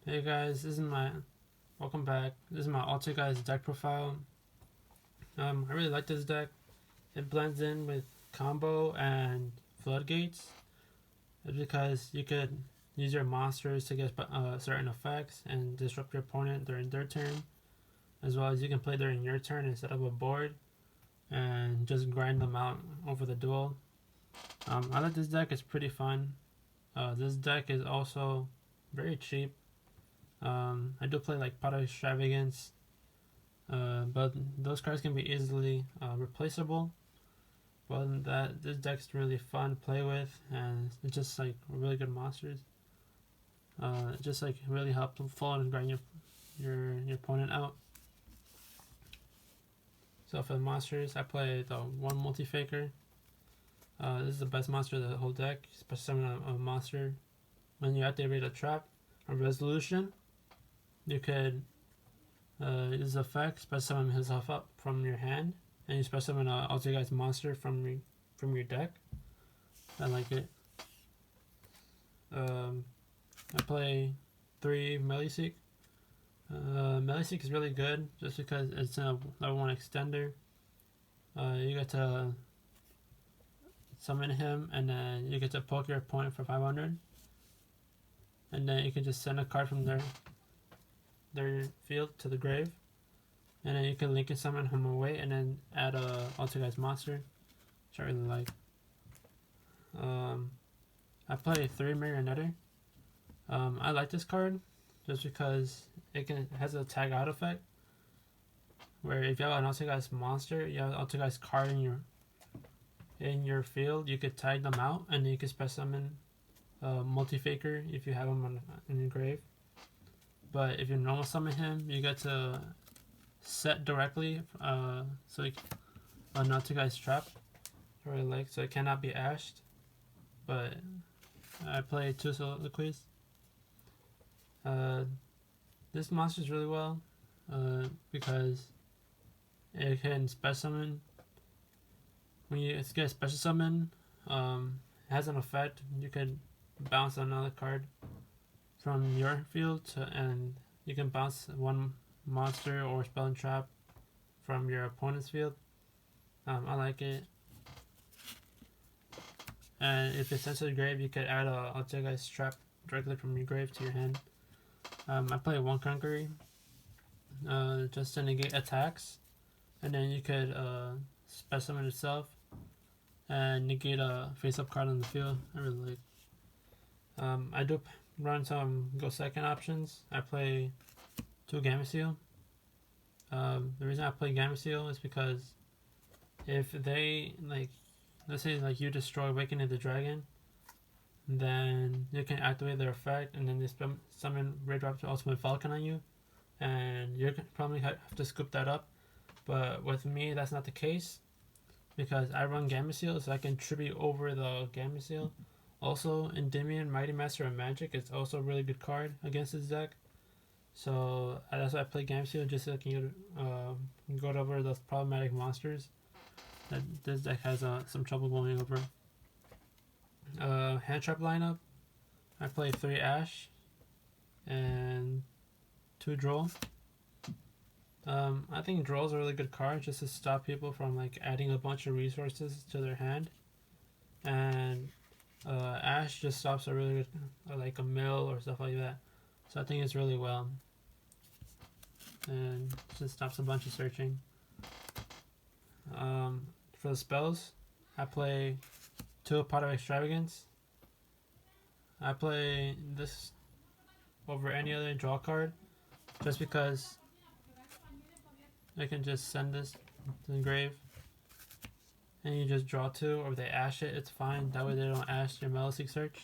Hey guys, welcome back. This is my Altergeist deck profile. I really like this deck. It blends in with combo and floodgates. It's because you could use your monsters to get certain effects and disrupt your opponent during their turn, as well as you can play during your turn and set up a board and just grind them out over the duel. I like this deck. It's pretty fun. This deck is also very cheap. I do play like Pot of Extravagance, but those cards can be easily replaceable. But this deck's really fun to play with, and it's just like really good monsters. It just like really helps float and grind your opponent out. So for the monsters, I play the one multi-faker. This is the best monster of the whole deck, especially a monster. When you activate a trap or resolution, you could use the effect, special summon himself up from your hand, and you special summon an Altergeist monster from your deck. I like it. I play 3 Meliseek. Meliseek is really good just because it's a level 1 extender. You get to summon him, and then you get to poke your opponent for 500. And then you can just send a card from their field to the grave, and then you can link and summon him away, and then add a Altergeist monster, which I really like. I play 3 Marionette. I like this card just because it has a tag out effect, where if you have an Altergeist monster, you have an Altergeist card in your field, you could tag them out, and then you can special summon multi-faker if you have him in your grave. But if you normal summon him, you get to set directly, so like an Altergeist trap, or like so it cannot be ashed. But I play 2 soliloquies. This monster is really well because it can special summon. When you get a special summon, it has an effect. You can bounce another card from your field and you can bounce one monster or spell and trap from your opponent's field. I like it. And if it's sent to the grave, you could add a Altergeist trap directly from your grave to your hand. I play 1 Conqueror just to negate attacks, and then you could special summon itself and negate a face-up card on the field. I really like. I do run some go second options. I play 2 Gameciel. The reason I play Gameciel is because if they let's say you destroy Awakening the Dragon, then you can activate their effect, and then they summon Red Raptor Ultimate Falcon on you, and you're probably have to scoop that up. But with me, that's not the case because I run Gameciel, so I can tribute over the Gameciel. Also, Endymion, Mighty Master of Magic is also a really good card against this deck. So that's why I play Gameciel, just so I can go over those problematic monsters that this deck has some trouble going over. Hand trap lineup. I play 3 Ash and 2 Droll. I think Droll's a really good card just to stop people from adding a bunch of resources to their hand, and Ash just stops a really good, like a mill or stuff like that. So I think it's really well, and just stops a bunch of searching. For the spells, I play 2 Pot of Extravagance. I play this over any other draw card just because I can just send this to the grave and you just draw 2, or if they ash it, it's fine. That way they don't ash your Meliseek search.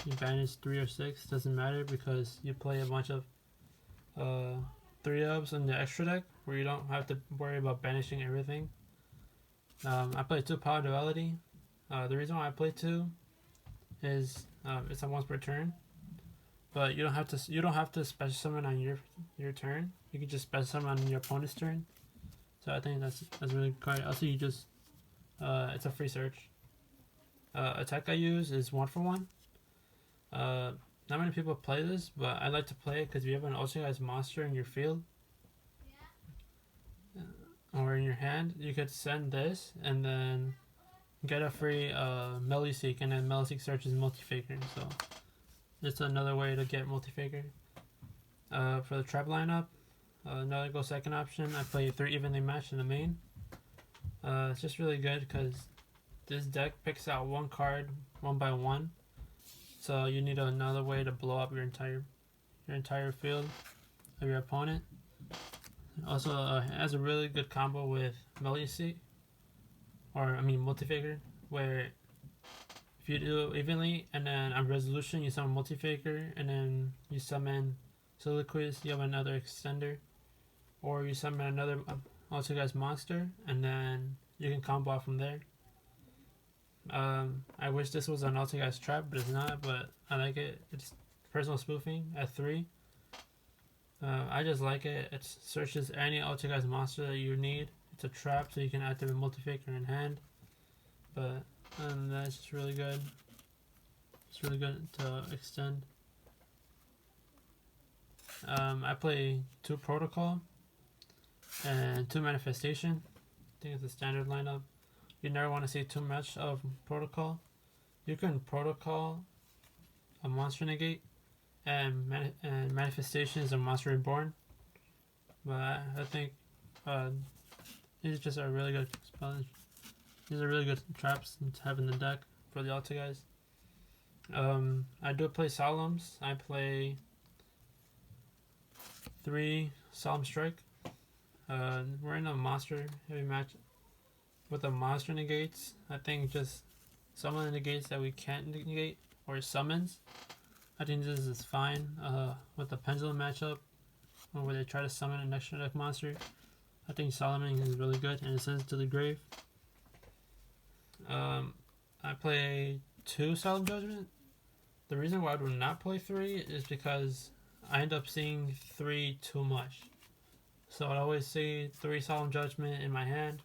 You banish 3 or 6, doesn't matter because you play a bunch of 3-ups in the extra deck where you don't have to worry about banishing everything. I play 2 Power Duality. The reason why I play 2 is it's a once per turn, but you don't have to special summon on your turn. You can just special summon on your opponent's turn. So I think that's really good. Also, you just it's a free search. Attack I use is 1 for 1. not many people play this, but I like to play it because if you have an Altergeist monster in your field or in your hand, you could send this and then get a free melee seek, and then melee seek searches multi-faker. So it's another way to get multi-faker. For the trap lineup, another go second option. I play 3 evenly matched in the main. It's just really good because this deck picks out one card one by one, so you need another way to blow up your entire field of your opponent. Also, it has a really good combo with melee seek, or I mean multi-faker, where if you do evenly and then on resolution you summon multi-faker and then you summon Soliloquist, you have another extender, or you summon another Altergeist monster and then you can combo out from there. I wish this was an Altergeist trap, but it's not, but I like it. It's personal spoofing at 3. I just like it. It searches any Altergeist monster that you need. It's a trap, so you can activate multi-faker in hand. But that's just really good. It's really good to extend. I play 2 protocol and 2 manifestation. I think it's a standard lineup. You never want to see too much of protocol. You can protocol a monster negate, and manifestation is a monster reborn. But I think these just are really good spells. These are really good traps to have in the deck for the Altergeist. I do play Solemns. I play 3 Solemn Strike. We're in a monster heavy match with the monster negates. I think just some of the negates that we can't negate or summons. I think this is fine. With the Pendulum matchup, where they try to summon an extra deck monster, I think Solomon is really good and it sends it to the grave. I play 2 Solemn Judgment. The reason why I do not play 3 is because I end up seeing 3 too much. So I always see 3 Solemn Judgment in my hand,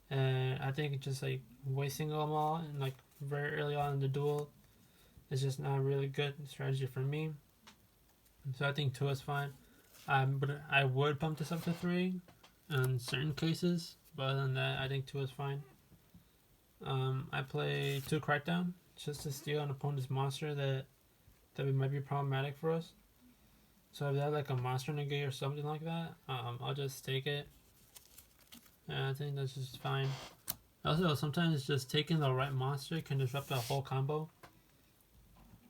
and I think just like wasting them all and like very early on in the duel is just not a really good strategy for me. So I think 2 is fine. But I would bump this up to 3 in certain cases, but other than that, I think 2 is fine. I play 2 Crackdown just to steal an opponent's monster that might be problematic for us. So if they have like a monster negate or something like that, I'll just take it. And I think that's just fine. Also, sometimes just taking the right monster can disrupt the whole combo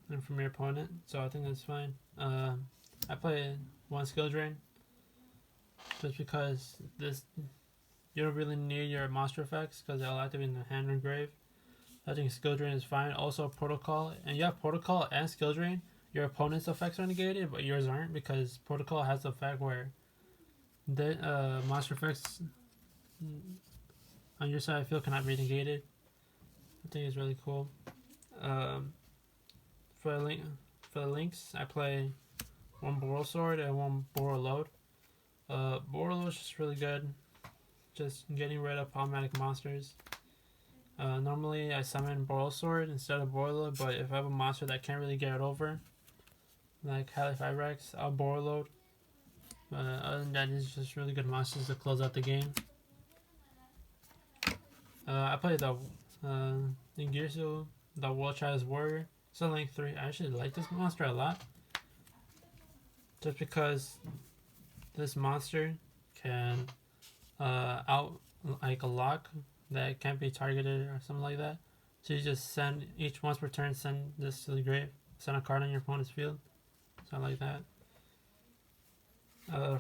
and from your opponent, so I think that's fine. I play 1 skill drain just because you don't really need your monster effects because they'll activate in the hand or grave. I think skill drain is fine. Also protocol, and you have protocol and skill drain. Your opponent's effects are negated, but yours aren't because protocol has the effect where the monster effects on your side of the field cannot be negated. I think it's really cool. For the links, I play 1 Boral Sword and 1 Boral Load. Boral Load is just really good, just getting rid of problematic monsters. Normally I summon Boral Sword instead of Boral Load, but if I have a monster that can't really get it over, like Halif Rex, I'll Boral Load. Other than that, it's just really good monsters to close out the game. I play the Ingirsu, the World Child's Warrior. It's a link 3. I actually like this monster a lot, just because this monster can out like a lock that can't be targeted or something like that. So you just send each once per turn, send this to the grave, send a card on your opponent's field. Something like that.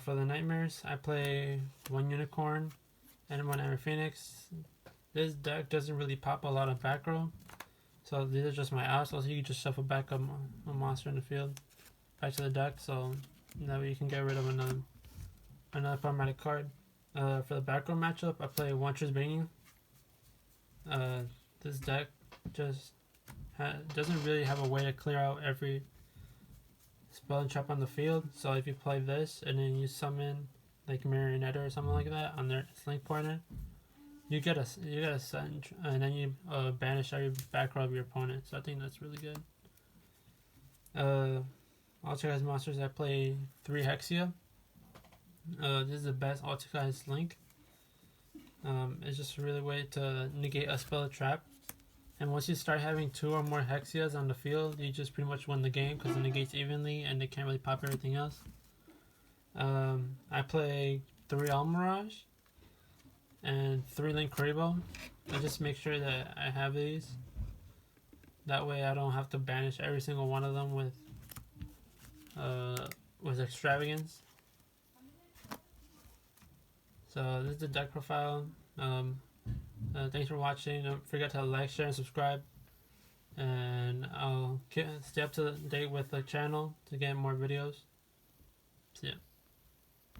For the nightmares, I play 1 Unicorn and 1 Ember Phoenix. This deck doesn't really pop a lot of back row, so these are just my outs. Also, you can just shuffle back a monster in the field back to the deck, so that way you can get rid of another problematic card. For the back row matchup, I play 1 Trisbane. This deck just doesn't really have a way to clear out every spell and trap on the field. So if you play this and then you summon like Marionette or something like that on their Slink Pointer, you get a send, and then you banish every back row of your opponent. So I think that's really good. Altergeist monsters, I play 3 Hexia. This is the best Altergeist link. It's just a really way to negate a spell or trap. And once you start having 2 or more Hexias on the field, you just pretty much win the game because it negates evenly and they can't really pop everything else. I play 3 Almirage and 3 Link Crabo. I just make sure that I have these. That way I don't have to banish every single one of them with Extravagance. So this is the deck profile. Thanks for watching. Don't forget to like, share, and subscribe. And I'll stay up to date with the channel to get more videos. See ya.